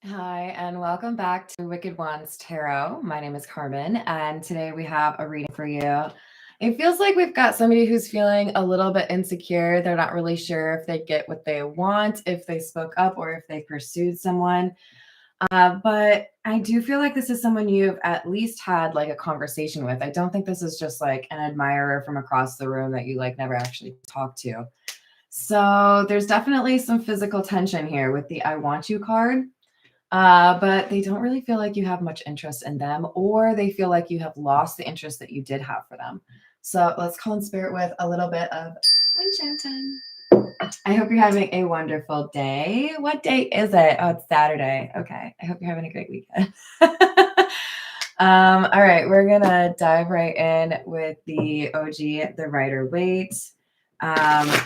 Hi, and welcome back to Wicked Ones Tarot. My name is Carmen, and today we have a reading for you. It feels like we've got somebody who's feeling a little bit insecure. They're not really sure if they get what they want, if they spoke up, or if they pursued someone. But I do feel like this is someone you've at least had like a conversation with. I don't think this is just like an admirer from across the room that you like never actually talked to. So there's definitely some physical tension here with the I want you card. But they don't really feel like you have much interest in them, or they feel like you have lost the interest that you did have for them. So let's call in spirit with a little bit of wind chime time. I hope you're having a wonderful day. What day is it? Oh, it's Saturday. Okay. I hope you're having a great weekend. All right, we're gonna dive right in with the OG, the Rider-Waite.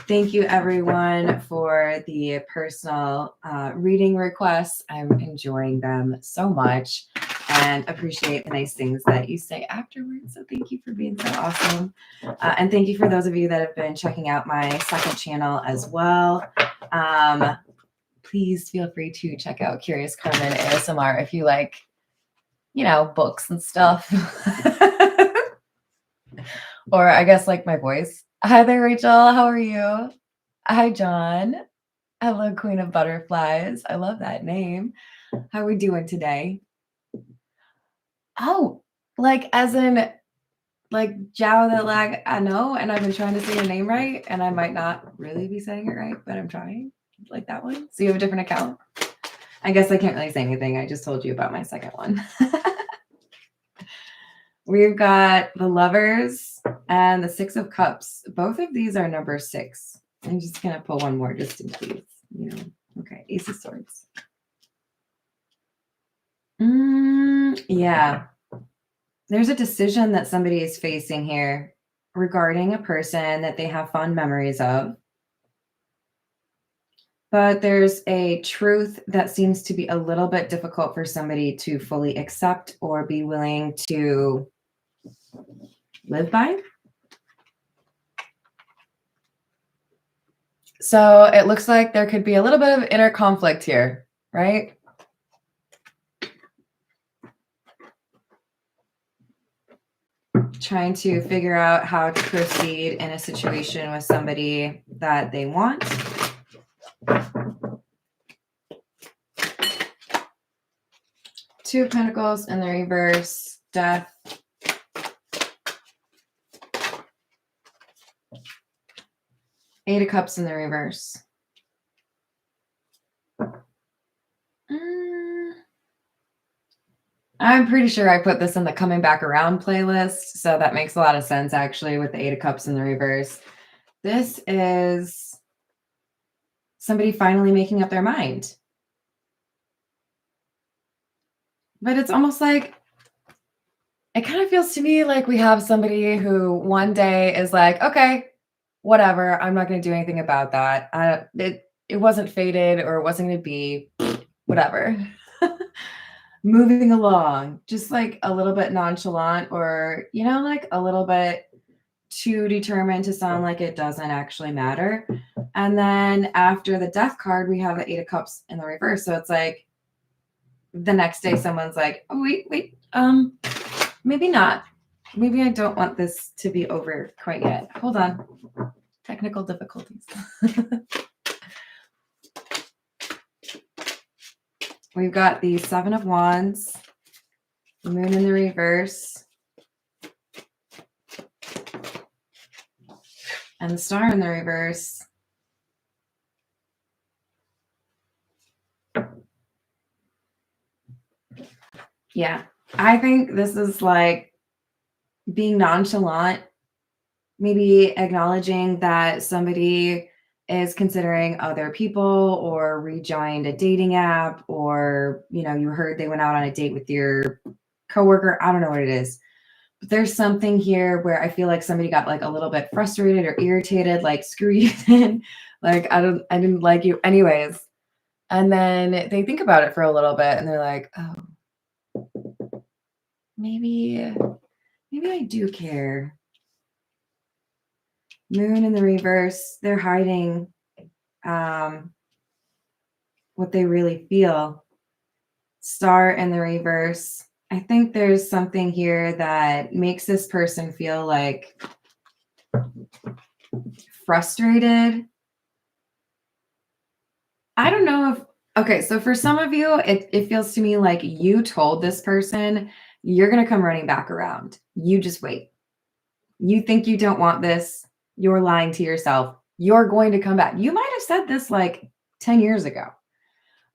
Thank you everyone for the personal reading requests. I'm enjoying them so much and appreciate the nice things that you say afterwards. So thank you for being so awesome. And thank you for those of you that have been checking out my second channel as well. Please feel free to check out Curious Carmen ASMR if you like, books and stuff. Or I guess like my voice. Hi there, Rachel. How are you? Hi, John. Hello, Queen of Butterflies. I love that name. How are we doing today? Oh, like as in like Jao that lag I know, and I've been trying to say your name right, and I might not really be saying it right, but I'm trying. Like that one. So you have a different account? I guess I can't really say anything. I just told you about my second one. We've got the Lovers and the Six of Cups. Both of these are number 6. I'm just going to pull one more just in case. Okay, Ace of Swords. Yeah. There's a decision that somebody is facing here regarding a person that they have fond memories of. But there's a truth that seems to be a little bit difficult for somebody to fully accept or be willing to live by. So it looks like there could be a little bit of inner conflict here, right? Trying to figure out how to proceed in a situation with somebody that they want. Two of Pentacles in the reverse, Death. Eight of Cups in the reverse. I'm pretty sure I put this in the Coming Back Around playlist, so that makes a lot of sense actually with the Eight of Cups in the reverse. This is somebody finally making up their mind. But it's almost like, it kind of feels to me like we have somebody who one day is like, okay, whatever, I'm not going to do anything about that. It wasn't fated or it wasn't going to be, whatever. Moving along, just like a little bit nonchalant or, like a little bit too determined to sound like it doesn't actually matter. And then after the Death card, we have the Eight of Cups in the reverse. So it's like the next day someone's like, oh, wait, maybe not. Maybe I don't want this to be over quite yet. Hold on. Technical difficulties. We've got the Seven of Wands, the Moon in the reverse, and the Star in the reverse. Yeah, I think this is like being nonchalant, maybe acknowledging that somebody is considering other people or rejoined a dating app, or, you heard they went out on a date with your coworker. I don't know what it is. But there's something here where I feel like somebody got like a little bit frustrated or irritated, like, screw you then. Like, I didn't like you anyways. And then they think about it for a little bit and they're like, oh, maybe I do care. Moon in the reverse, they're hiding what they really feel. Star in the reverse. I think there's something here that makes this person feel like frustrated. I don't know if, okay, so for some of you, it feels to me like you told this person you're going to come running back around. You just wait. You think you don't want this. You're lying to yourself. You're going to come back. You might have said this like 10 years ago.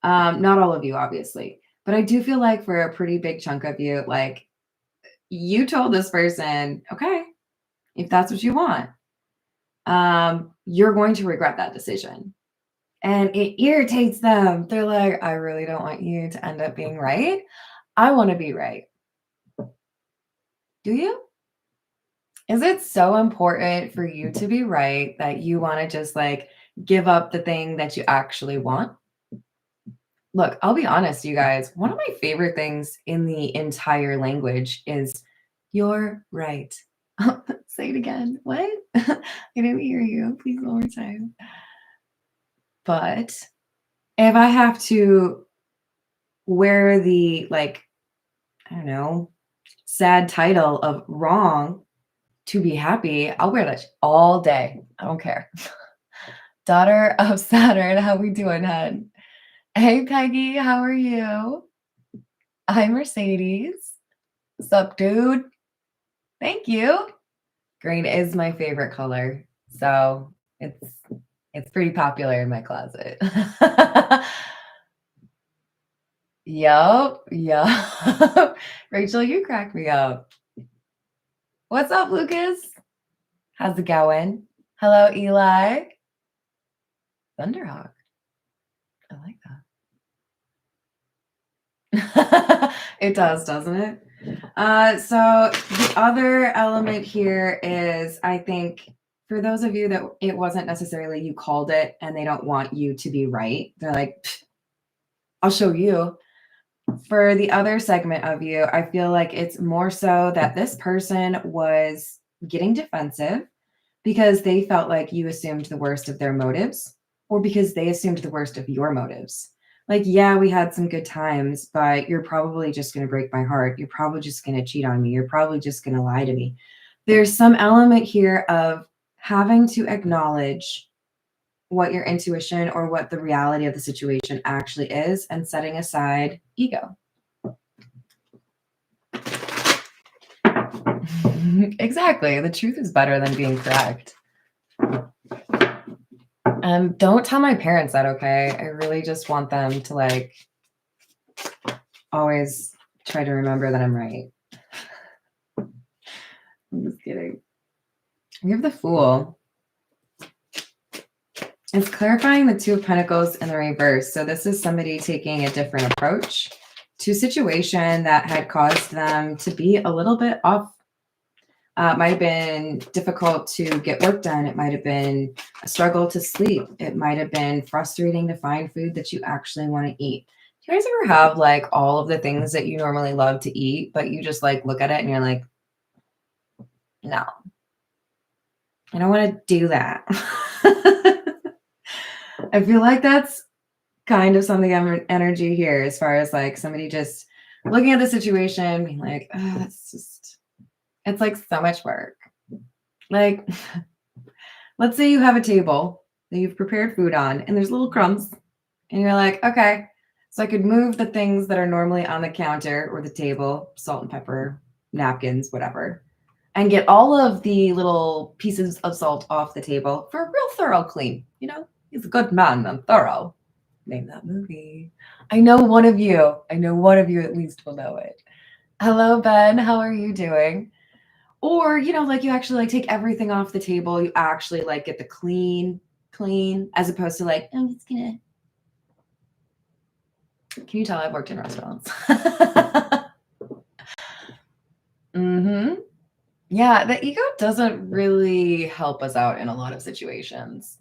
Not all of you, obviously, but I do feel like for a pretty big chunk of you, like you told this person, okay, if that's what you want, you're going to regret that decision. And it irritates them. They're like, I really don't want you to end up being right. I want to be right. Do you? Is it so important for you to be right that you want to just like give up the thing that you actually want? Look, I'll be honest, you guys. One of my favorite things in the entire language is you're right. Say it again. What? I didn't hear you. Please, one more time. But if I have to wear the, like, I don't know, sad title of wrong to be happy, I'll wear that all day. I don't care. Daughter of Saturn, how we doing, hun? Hey, Peggy, how are you? Hi, Mercedes. What's up, dude? Thank you. Green is my favorite color, so it's pretty popular in my closet. Yup, yup. Rachel, you crack me up. What's up, Lucas? How's it going? Hello, Eli. Thunderhawk. I like that. It does, doesn't it? So the other element here is, I think, for those of you that it wasn't necessarily you called it and they don't want you to be right. They're like, I'll show you. For the other segment of you, I feel like it's more so that this person was getting defensive because they felt like you assumed the worst of their motives, or because they assumed the worst of your motives. Like, yeah, we had some good times, but you're probably just going to break my heart. You're probably just going to cheat on me. You're probably just going to lie to me. There's some element here of having to acknowledge what your intuition or what the reality of the situation actually is and setting aside ego. Exactly. The truth is better than being correct. Don't tell my parents that, okay? I really just want them to like always try to remember that I'm right. I'm just kidding. We have the Fool. It's clarifying the Two of Pentacles in the reverse. So this is somebody taking a different approach to a situation that had caused them to be a little bit off. It might have been difficult to get work done. It might have been a struggle to sleep. It might have been frustrating to find food that you actually want to eat. Do you guys ever have like all of the things that you normally love to eat, but you just like look at it and you're like, no, I don't want to do that. I feel like that's kind of something energy here, as far as like somebody just looking at the situation, being like, oh, it's like so much work. Like, let's say you have a table that you've prepared food on and there's little crumbs and you're like, okay, so I could move the things that are normally on the counter or the table, salt and pepper, napkins, whatever, and get all of the little pieces of salt off the table for a real thorough clean. You know, he's a good man and thorough. Name that movie. I know one of you at least will know it. Hello, Ben. How are you doing? Or, you know, like you actually like take everything off the table. You actually like get the clean, as opposed to like, I'm just gonna. Can you tell I've worked in restaurants? Mm-hmm. Yeah, the ego doesn't really help us out in a lot of situations.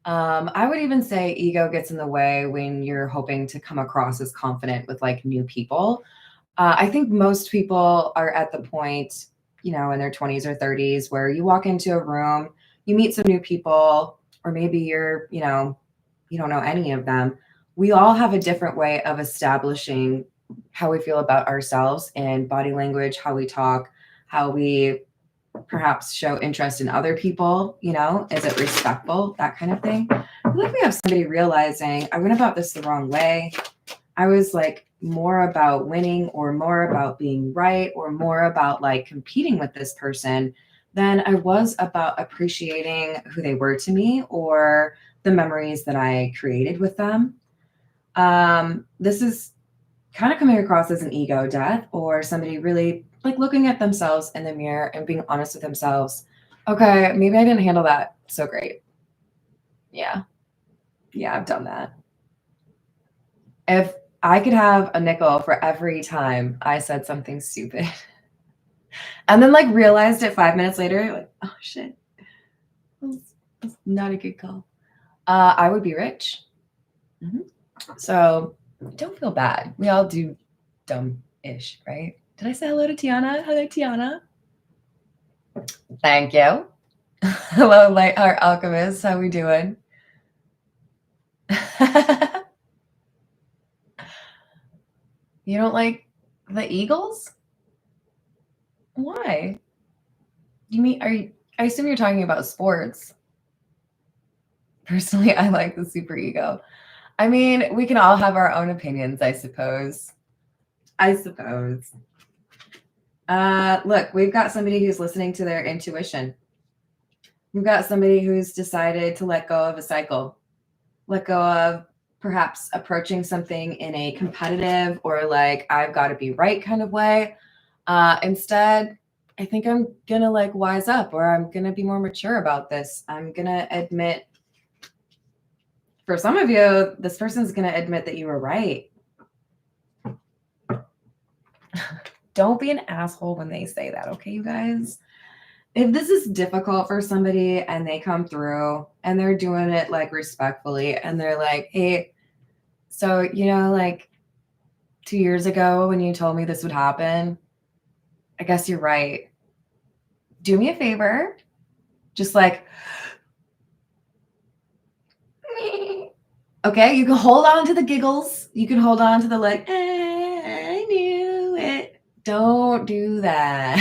I would even say ego gets in the way when you're hoping to come across as confident with like new people. I think most people are at the point, you know, in their 20s or 30s where you walk into a room, you meet some new people, or maybe you're, you know, you don't know any of them. We all have a different way of establishing how we feel about ourselves and body language, how we talk, how we perhaps show interest in other people, you know, is it respectful, that kind of thing. I feel like we have somebody realizing I went about this the wrong way. I was like more about winning or more about being right or more about like competing with this person than I was about appreciating who they were to me or the memories that I created with them. This is kind of coming across as an ego death or somebody really like looking at themselves in the mirror and being honest with themselves. Okay, maybe I didn't handle that so great. Yeah. Yeah, I've done that. If I could have a nickel for every time I said something stupid and then like realized it 5 minutes later, like, oh shit, that's not a good call. I would be rich. Mhm. So don't feel bad. We all do dumb-ish, right? Did I say hello to Tiana? Hello, Tiana. Thank you. Hello, Lightheart Alchemist. How we doing? You don't like the Eagles? Why? You mean I assume you're talking about sports. Personally, I like the super ego. I mean, we can all have our own opinions, I suppose. I suppose. Look, we've got somebody who's listening to their intuition. We've got somebody who's decided to let go of a cycle, let go of perhaps approaching something in a competitive or like, I've got to be right kind of way. Instead, I think I'm going to like wise up or I'm going to be more mature about this. I'm going to admit, for some of you, this person's going to admit that you were right. Don't be an asshole when they say that, okay, you guys? If this is difficult for somebody and they come through and they're doing it like respectfully and they're like, hey, so, you know, like 2 years ago when you told me this would happen, I guess you're right. Do me a favor. Just like, okay, you can hold on to the giggles. You can hold on to the like, I knew it. Don't do that.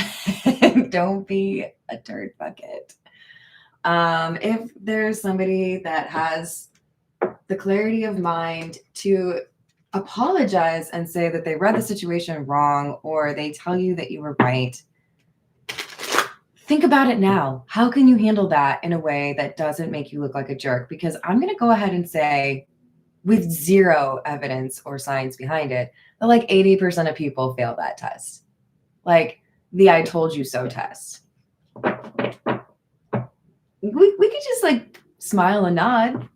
Don't be a turd bucket. If there's somebody that has the clarity of mind to apologize and say that they read the situation wrong or they tell you that you were right, think about it now. How can you handle that in a way that doesn't make you look like a jerk? Because I'm going to go ahead and say, with zero evidence or science behind it, that like 80% of people fail that test. Like the I told you so test. We could just like smile and nod.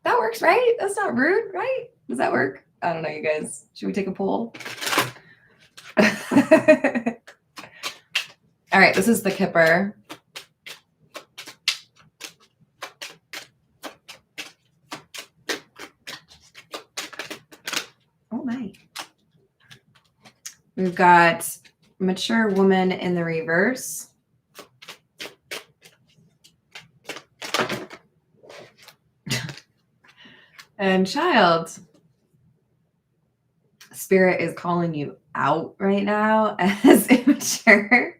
That works, right? That's not rude, right? Does that work? I don't know, you guys. Should we take a poll? All right, this is the Kipper. Oh my. We've got mature woman in the reverse. And child. Spirit is calling you out right now as immature,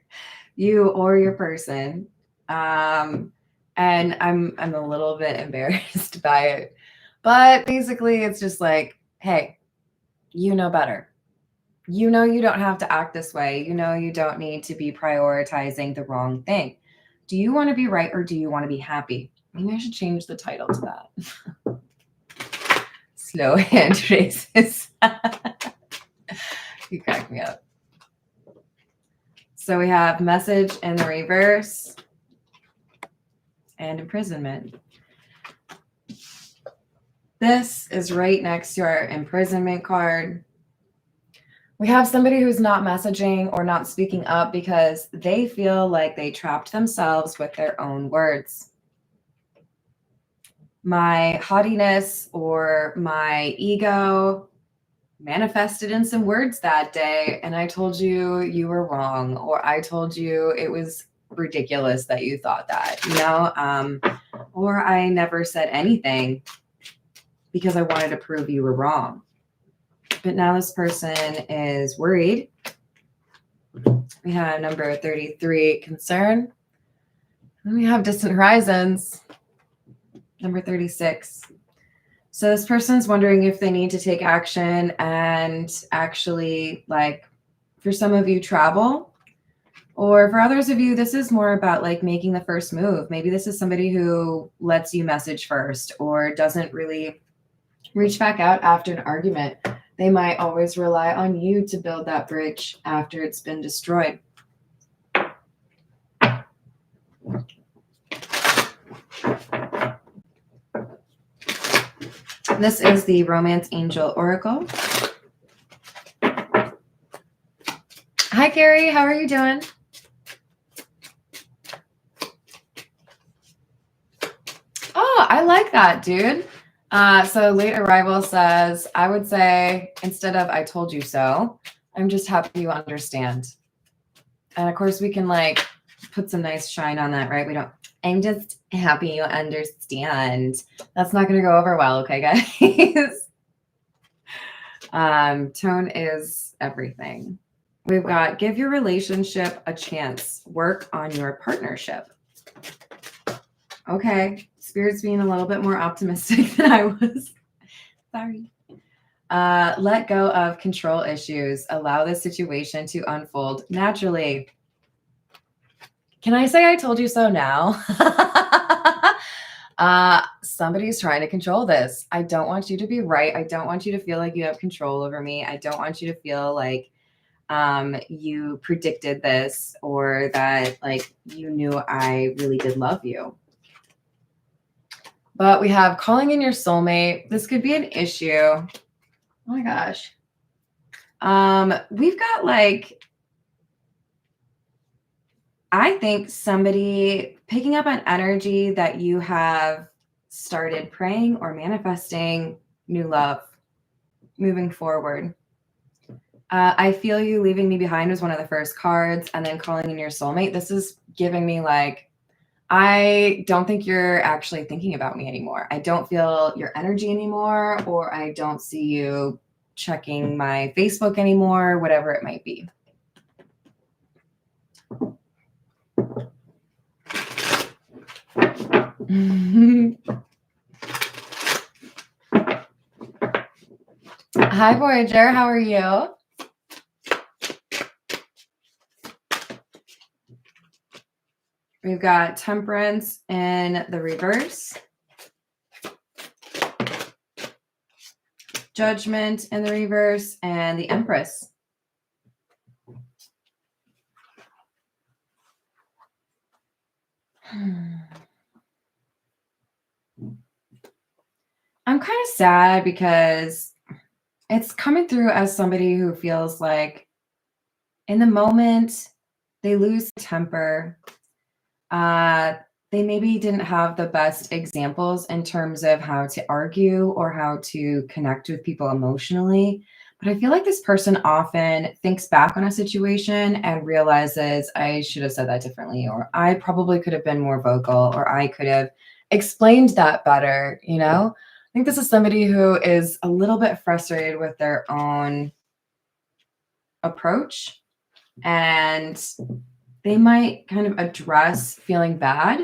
you or your person. And I'm a little bit embarrassed by it. But basically it's just like, hey, you know better. You know you don't have to act this way. You know you don't need to be prioritizing the wrong thing. Do you want to be right or do you want to be happy? Maybe I should change the title to that. Slow hand raises. You crack me up. So we have message in the reverse and imprisonment. This is right next to our imprisonment card. We have somebody who's not messaging or not speaking up because they feel like they trapped themselves with their own words. My haughtiness or my ego manifested in some words that day, and I told you you were wrong, or I told you it was ridiculous that you thought that, you know, or I never said anything because I wanted to prove you were wrong. but now this person is worried. We have number 33, concern. And we have distant horizons, number 36. So this person's wondering if they need to take action and actually, like, for some of you, travel. Or for others of you, this is more about like making the first move. Maybe this is somebody who lets you message first or doesn't really reach back out after an argument. They might always rely on you to build that bridge after it's been destroyed. This is the Romance Angel Oracle. Hi, Carrie. How are you doing? Oh, I like that, dude. So late arrival says, I would say, instead of I told you so, I'm just happy you understand. And of course, we can like put some nice shine on that, right? I'm just happy you understand. That's not going to go over well, okay, guys? Tone is everything. We've got give your relationship a chance. Work on your partnership. Okay. Spirit's being a little bit more optimistic than I was. Sorry. Let go of control issues. Allow the situation to unfold naturally. Can I say I told you so now? Somebody's trying to control this. I don't want you to be right. I don't want you to feel like you have control over me. I don't want you to feel like you predicted this or that like you knew I really did love you. But we have calling in your soulmate. This could be an issue. Oh my gosh. We've got like, I think somebody picking up on energy that you have started praying or manifesting new love moving forward. I feel you leaving me behind was one of the first cards, and then calling in your soulmate. This is giving me like, I don't think you're actually thinking about me anymore. I don't feel your energy anymore, or I don't see you checking my Facebook anymore, whatever it might be. Hi, Voyager. How are you? We've got Temperance in the reverse. Judgment in the reverse, and the Empress. I'm kind of sad because it's coming through as somebody who feels like in the moment they lose temper. They maybe didn't have the best examples in terms of how to argue or how to connect with people emotionally. But I feel like this person often thinks back on a situation and realizes I should have said that differently, or I probably could have been more vocal, or I could have explained that better, you know? I think this is somebody who is a little bit frustrated with their own approach, and they might kind of address feeling bad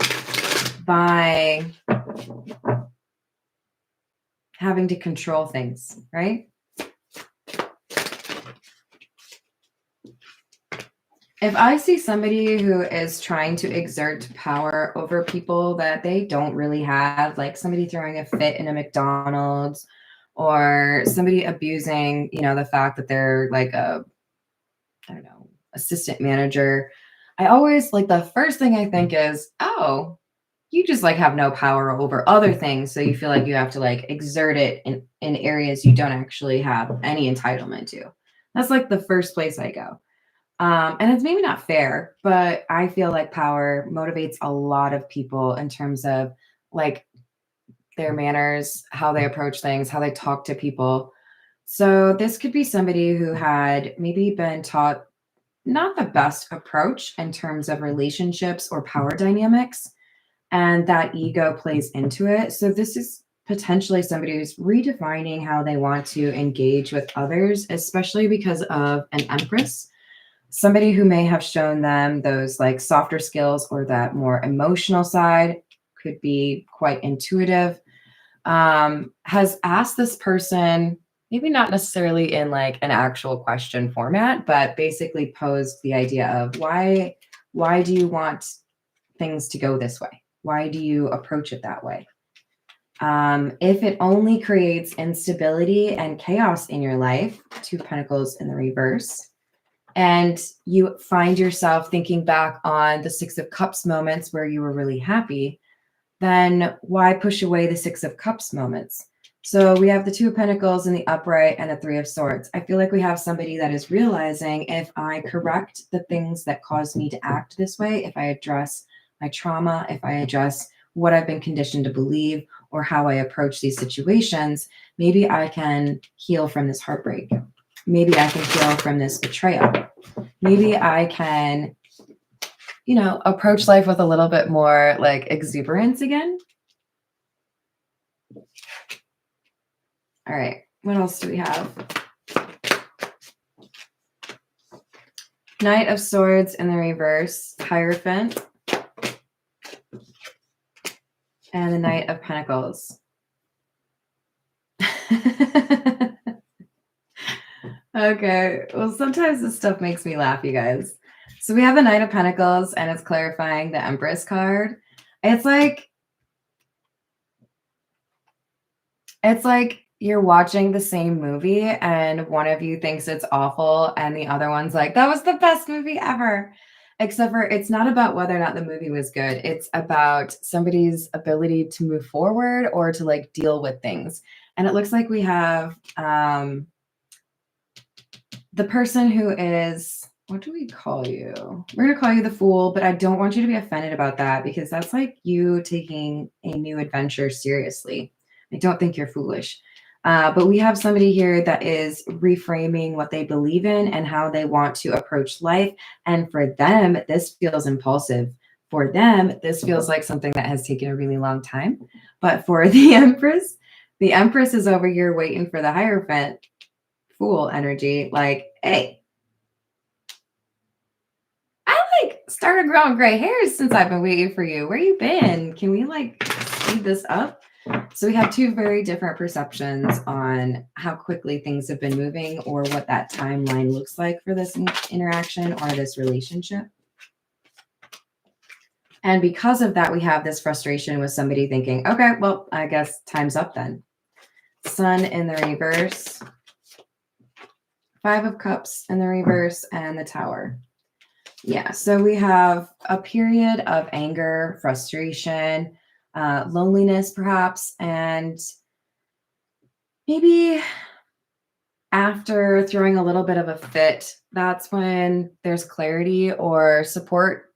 by having to control things, right? If I see somebody who is trying to exert power over people that they don't really have, like somebody throwing a fit in a McDonald's, or somebody abusing, you know, the fact that they're like a, I don't know, assistant manager, I always like the first thing I think is, oh, you just like have no power over other things. So you feel like you have to like exert it in areas you don't actually have any entitlement to. That's like the first place I go. And it's maybe not fair, but I feel like power motivates a lot of people in terms of like their manners, how they approach things, how they talk to people. So this could be somebody who had maybe been taught not the best approach in terms of relationships or power dynamics, and that ego plays into it. So this is potentially somebody who's redefining how they want to engage with others, especially because of an Empress. Somebody who may have shown them those like softer skills or that more emotional side, could be quite intuitive, has asked this person, maybe not necessarily in like an actual question format, but basically posed the idea of why do you want things to go this way? Why do you approach it that way? If it only creates instability and chaos in your life, Two of Pentacles in the reverse, and you find yourself thinking back on the Six of Cups moments where you were really happy, then why push away the Six of Cups moments? So we have the Two of Pentacles in the upright and the Three of Swords. I feel like we have somebody that is realizing, if I correct the things that cause me to act this way, if I address my trauma, if I address what I've been conditioned to believe or how I approach these situations, maybe I can heal from this heartbreak. Maybe I can heal from this betrayal. Maybe I can, approach life with a little bit more like exuberance again. All right, what else do we have? Knight of Swords in the reverse, Hierophant, and the Knight of Pentacles. Okay, well, sometimes this stuff makes me laugh, you guys. So we have the Knight of Pentacles, and it's clarifying the Empress card. It's like you're watching the same movie and one of you thinks it's awful and the other one's like, that was the best movie ever. Except for it's not about whether or not the movie was good. It's about somebody's ability to move forward or to like deal with things. And it looks like we have the person who is, what do we call you? We're going to call you the Fool, but I don't want you to be offended about that because that's like you taking a new adventure seriously. I don't think you're foolish. But we have somebody here that is reframing what they believe in and how they want to approach life. And for them, this feels impulsive. For them, this feels like something that has taken a really long time. But for the Empress is over here waiting for the Hierophant Fool energy. Like, hey, I like started growing gray hairs since I've been waiting for you. Where you been? Can we like speed this up? So we have two very different perceptions on how quickly things have been moving or what that timeline looks like for this interaction or this relationship. And because of that, we have this frustration with somebody thinking, okay, well, I guess time's up then. Sun in the reverse, Five of Cups in the reverse, and the Tower. Yeah, so we have a period of anger, frustration, loneliness perhaps, and maybe after throwing a little bit of a fit, that's when there's clarity or support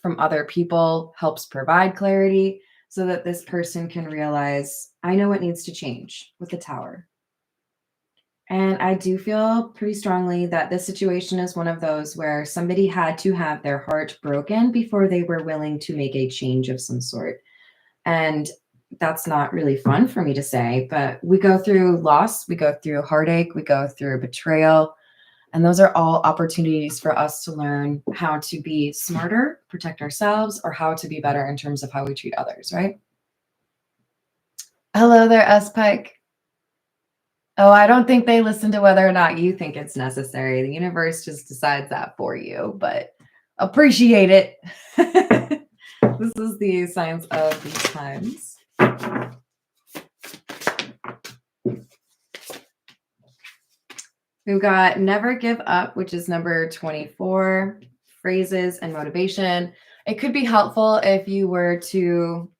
from other people helps provide clarity so that this person can realize, I know what needs to change with the Tower. And I do feel pretty strongly that this situation is one of those where somebody had to have their heart broken before they were willing to make a change of some sort. And that's not really fun for me to say, but we go through loss, we go through heartache, we go through betrayal. And those are all opportunities for us to learn how to be smarter, protect ourselves, or how to be better in terms of how we treat others, right? Hello there, S. Pike. Oh, I don't think they listen to whether or not you think it's necessary. The universe just decides that for you, but appreciate it. This is the signs of these times. We've got Never Give Up, which is number 24, phrases and motivation. It could be helpful if you were to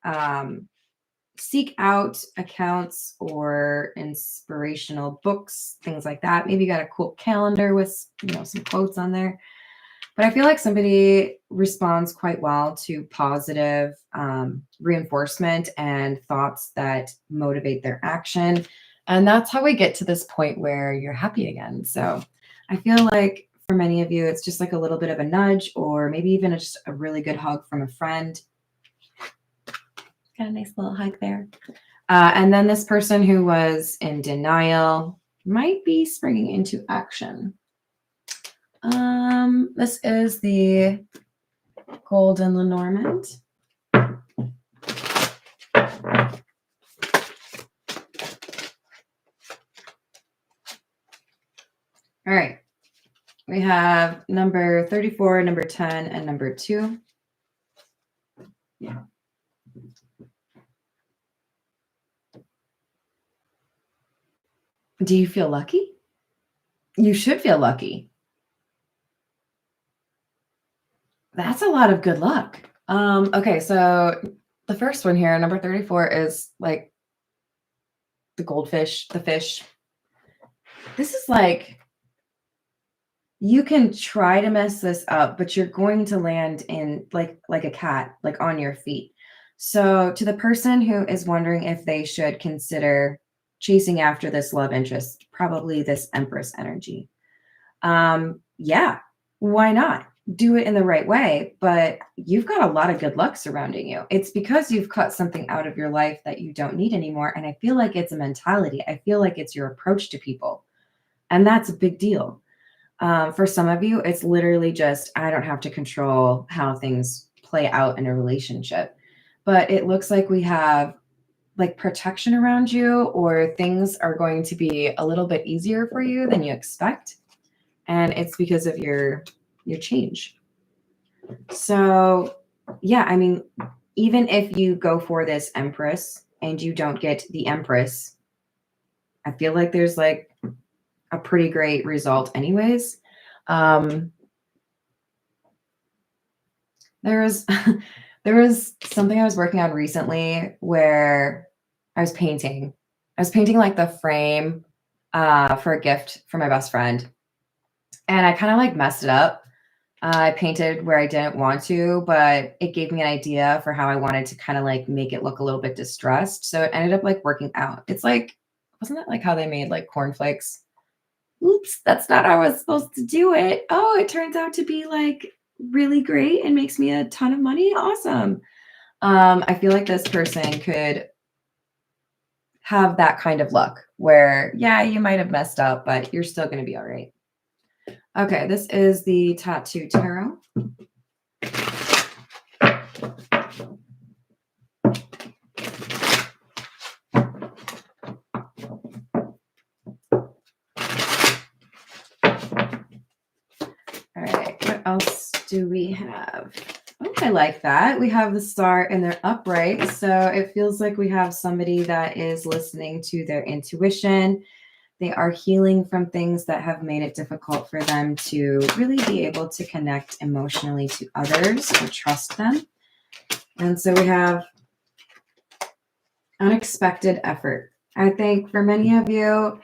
seek out accounts or inspirational books, things like that. Maybe you got a cool calendar with, some quotes on there. But I feel like somebody responds quite well to positive reinforcement and thoughts that motivate their action. And that's how we get to this point where you're happy again. So I feel like for many of you, it's just like a little bit of a nudge or maybe even just a really good hug from a friend. Got a nice little hug there. And then this person who was in denial might be springing into action. This is the Golden Lenormand. All right. We have number 34, number 10, and number 2. Yeah. Do you feel lucky? You should feel lucky. That's a lot of good luck. Okay, so the first one here, number 34, is like the goldfish, the fish. This is like, you can try to mess this up, but you're going to land in like a cat, like on your feet. So to the person who is wondering if they should consider chasing after this love interest, probably this Empress energy. Yeah, why not? Do it in the right way, but you've got a lot of good luck surrounding you. It's because you've cut something out of your life that you don't need anymore. And I feel like it's a mentality. I feel like it's your approach to people. And that's a big deal. For some of you, it's literally just, I don't have to control how things play out in a relationship. But it looks like we have like protection around you, or things are going to be a little bit easier for you than you expect. And it's because of your change. So yeah, I mean, even if you go for this Empress and you don't get the Empress, I feel like there's like a pretty great result anyways. There was there was something I was working on recently where I was painting. I was painting like the frame for a gift for my best friend. And I kind of like messed it up. I painted where I didn't want to, but it gave me an idea for how I wanted to kind of like make it look a little bit distressed. So it ended up like working out. It's like, wasn't that like how they made like cornflakes? Oops, that's not how I was supposed to do it. Oh, it turns out to be like really great and makes me a ton of money. Awesome. I feel like this person could have that kind of luck where, yeah, you might have messed up, but you're still going to be all right. Okay, this is the Tattoo Tarot. All right, what else do we have? Oh, I like that. We have the Star and they're upright. So it feels like we have somebody that is listening to their intuition. They are healing from things that have made it difficult for them to really be able to connect emotionally to others or trust them. And so we have unexpected effort. I think for many of you,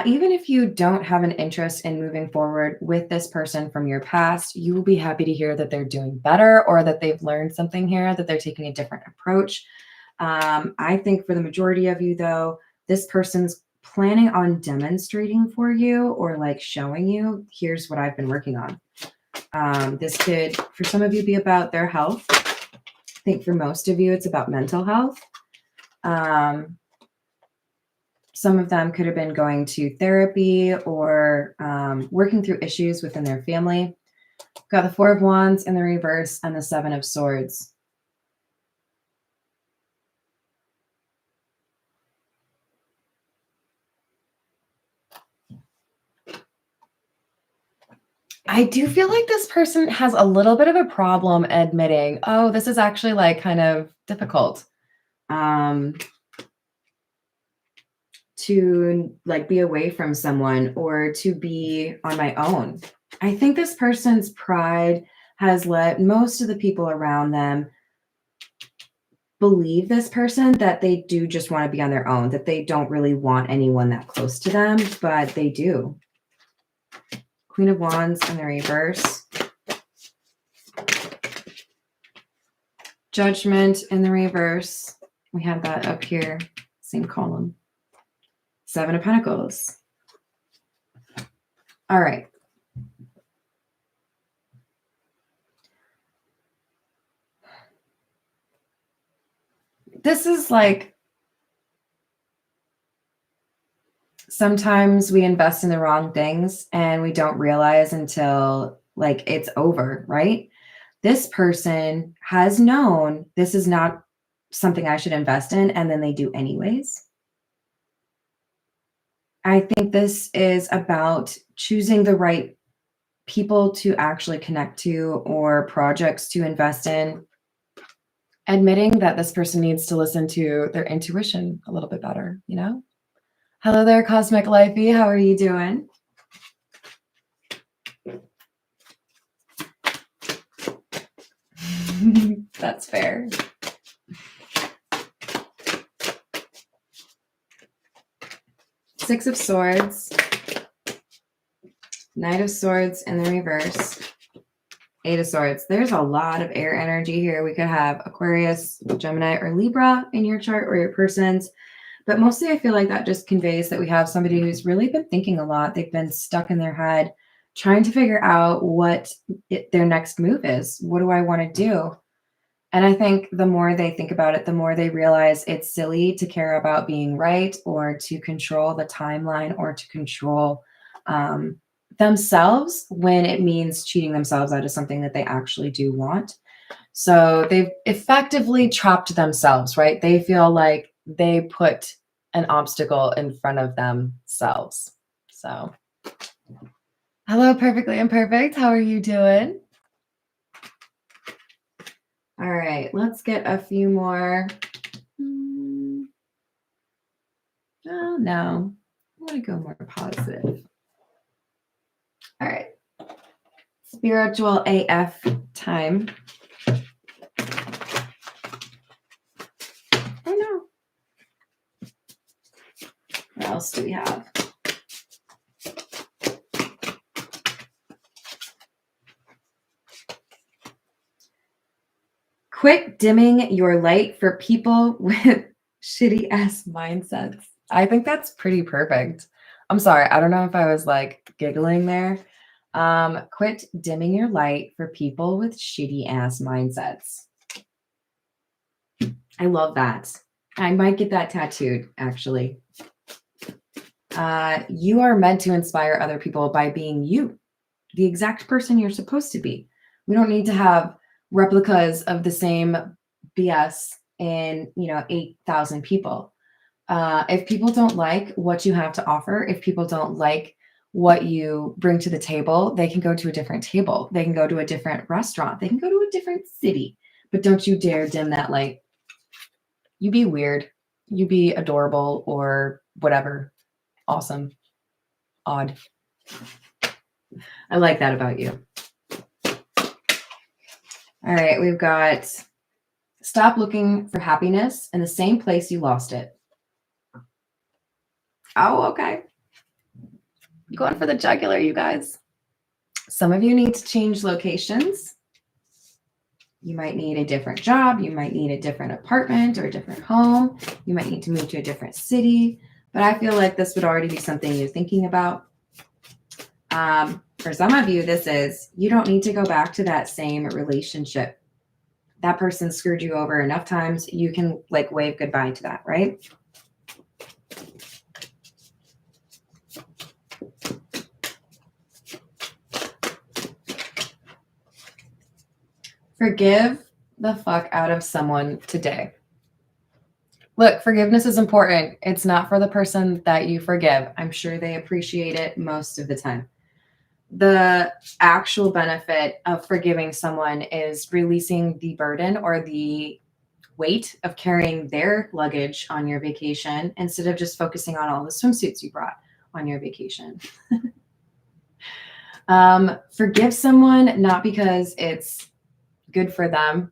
even if you don't have an interest in moving forward with this person from your past, you will be happy to hear that they're doing better or that they've learned something here, that they're taking a different approach. I think for the majority of you, though, this person's planning on demonstrating for you or like showing you, here's what I've been working on. This could, for some of you, be about their health. I think for most of you, it's about mental health. Some of them could have been going to therapy or working through issues within their family. Got the Four of Wands in the reverse and the Seven of Swords. I do feel like this person has a little bit of a problem admitting, oh, this is actually like kind of difficult. To like be away from someone or to be on my own. I think this person's pride has let most of the people around them believe this person that they do just want to be on their own, that they don't really want anyone that close to them, but they do. Queen of Wands in the reverse. Judgment in the reverse. We have that up here, same column. Seven of Pentacles. All right. This is like sometimes we invest in the wrong things and we don't realize until like it's over, right? This person has known this is not something I should invest in, and then they do anyways. I think this is about choosing the right people to actually connect to or projects to invest in, admitting that this person needs to listen to their intuition a little bit better, you know? Hello there, Cosmic Lifey. How are you doing? That's fair. Six of Swords, Knight of Swords in the reverse, Eight of Swords. There's a lot of air energy here. We could have Aquarius, Gemini, or Libra in your chart or your person's. But mostly I feel like that just conveys that we have somebody who's really been thinking a lot. They've been stuck in their head, trying to figure out what their next move is. What do I want to do? And I think the more they think about it, the more they realize it's silly to care about being right or to control the timeline or to control themselves when it means cheating themselves out of something that they actually do want. So they've effectively trapped themselves, right? They feel like they put an obstacle in front of themselves. So, hello, Perfectly Imperfect. How are you doing? All right, let's get a few more. Oh, no. I want to go more positive. All right. Spiritual AF time. Oh, no. What else do we have? Quit dimming your light for people with shitty ass mindsets. I think that's pretty perfect. I'm sorry. I don't know if I was like giggling there. Quit dimming your light for people with shitty ass mindsets. I love that. I might get that tattooed, actually. You are meant to inspire other people by being you, the exact person you're supposed to be. We don't need to have replicas of the same BS in, 8,000 people. If people don't like what you have to offer, if people don't like what you bring to the table, they can go to a different table. They can go to a different restaurant. They can go to a different city. But don't you dare dim that light. You be weird. You be adorable or whatever. Awesome. Odd. I like that about you. All right, we've got stop looking for happiness in the same place you lost it. Oh, okay. Going for the jugular, you guys. Some of you need to change locations. You might need a different job. You might need a different apartment or a different home. You might need to move to a different city. But I feel like this would already be something you're thinking about. For some of you, this is, you don't need to go back to that same relationship. That person screwed you over enough times. You can like wave goodbye to that, right? Forgive the fuck out of someone today. Look, forgiveness is important. It's not for the person that you forgive. I'm sure they appreciate it most of the time. The actual benefit of forgiving someone is releasing the burden or the weight of carrying their luggage on your vacation instead of just focusing on all the swimsuits you brought on your vacation. Forgive someone not because it's good for them.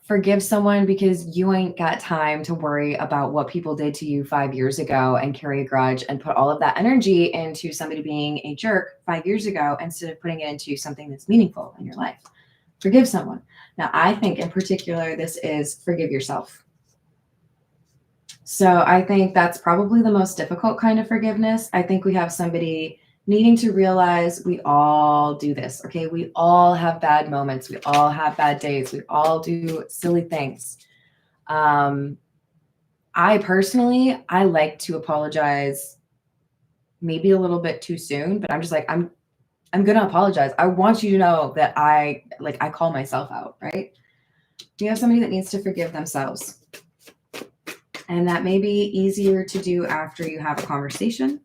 Forgive someone because you ain't got time to worry about what people did to you 5 years ago and carry a grudge and put all of that energy into somebody being a jerk 5 years ago instead of putting it into something that's meaningful in your life. Forgive someone. Now, I think in particular, this is forgive yourself. So I think that's probably the most difficult kind of forgiveness. I think we have somebody needing to realize we all do this, okay? We all have bad moments. We all have bad days. We all do silly things. I personally, I like to apologize maybe a little bit too soon, but I'm just like, I'm going to apologize. I want you to know that I call myself out, right? You have somebody that needs to forgive themselves. And that may be easier to do after you have a conversation.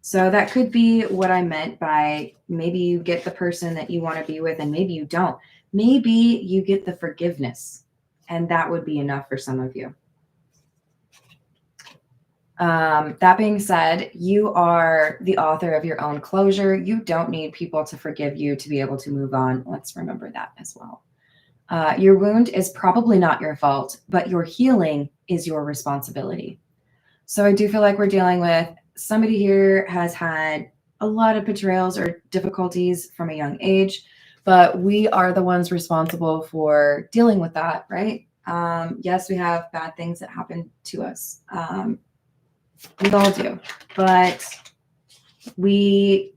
So that could be what I meant by maybe you get the person that you want to be with and maybe you don't. Maybe you get the forgiveness and that would be enough for some of you. That being said, you are the author of your own closure. You don't need people to forgive you to be able to move on. Let's remember that as well. Your wound is probably not your fault, but your healing is your responsibility. So I do feel like we're dealing with somebody here has had a lot of betrayals or difficulties from a young age, but we are the ones responsible for dealing with that, right? Yes, we have bad things that happen to us. We all do, but we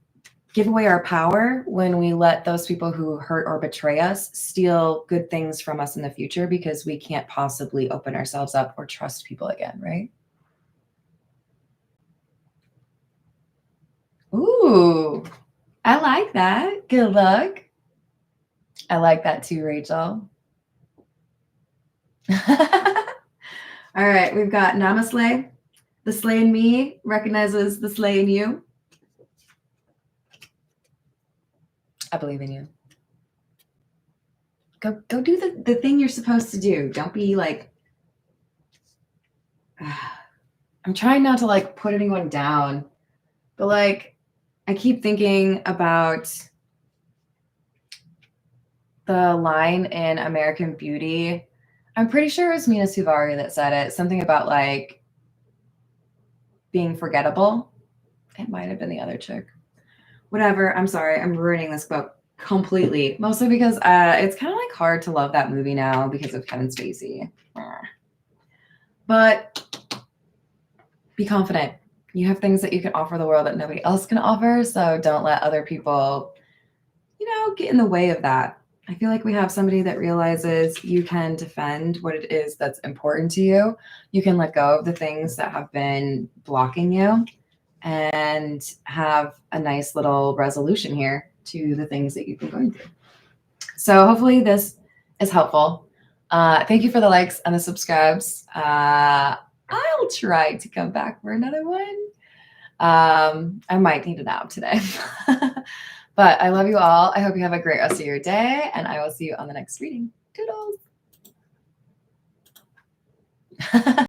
give away our power when we let those people who hurt or betray us steal good things from us in the future because we can't possibly open ourselves up or trust people again, right? Ooh, I like that. Good luck. I like that too, Rachel. All right, we've got Namaste. The slay in me recognizes the slay in you. I believe in you. Go do the thing you're supposed to do. Don't be like, I'm trying not to like put anyone down, but like I keep thinking about the line in American Beauty. I'm pretty sure it was Mina Suvari that said it. Something about like being forgettable. It might have been the other chick. Whatever. I'm sorry. I'm ruining this book completely. Mostly because it's kind of like hard to love that movie now because of Kevin Spacey. But be confident. You have things that you can offer the world that nobody else can offer. So don't let other people, get in the way of that. I feel like we have somebody that realizes you can defend what it is that's important to you. You can let go of the things that have been blocking you and have a nice little resolution here to the things that you've been going through. So hopefully this is helpful. Thank you for the likes and the subscribes. I'll try to come back for another one. I might need a nap today. But I love you all. I hope you have a great rest of your day, and I will see you on the next reading. Toodles.